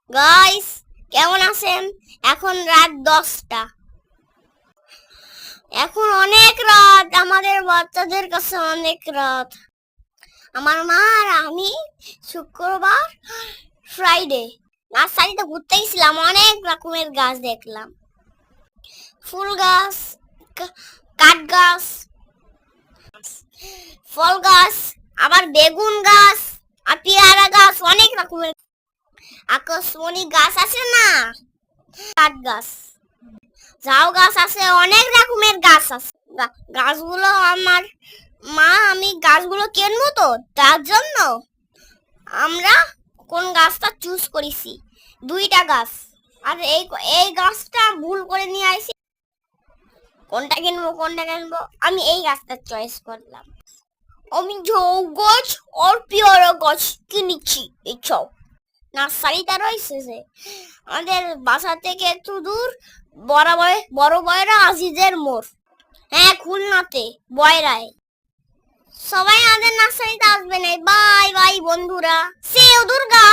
Guys, কেমন আছেন? এখন রাত 10টা। এখন অনেক রাত, আমাদের বাচ্চাদের কাছে অনেক রাত। আমার মা আর আমি শুক্রবার ফ্রাইডে নার্সারিতে ঘুরতে গেছিলাম। অনেক রকমের গাছ দেখলাম, ফুল গাছ, কাঠ গাছ, ফল গাছ, আবার বেগুন গাছ আর পেয়ারা গাছ, অনেক রকমের আকর্ষণী গাছ আছে না, কাঠ গাছ, ঝাউ গাছ আছে, অনেক রকমের গাছ আছে। গাছগুলো আমার মা আমি গাছগুলো কিনবো তো, তার জন্য আমরা কোন গাছটা চুজ করেছি, 2টা গাছ। আর এই গাছটা ভুল করে নিয়ে আইছি। কোনটা কিনবো আমি এই গাছটা চয়েস করলাম। আমি ঝাউ গাছ আর পেয়ারা গাছ কিনেছি। এইসব নার্সারিটা রয়েছে যে আমাদের বাসা থেকে একটু দূর, বড় বয়রা আজিজের মোড়। হ্যাঁ, খুলনাতে বয়রায়। সবাই আমাদের নার্সারিতে আসবেন। বাই বাই বন্ধুরা, সে দুর্গা।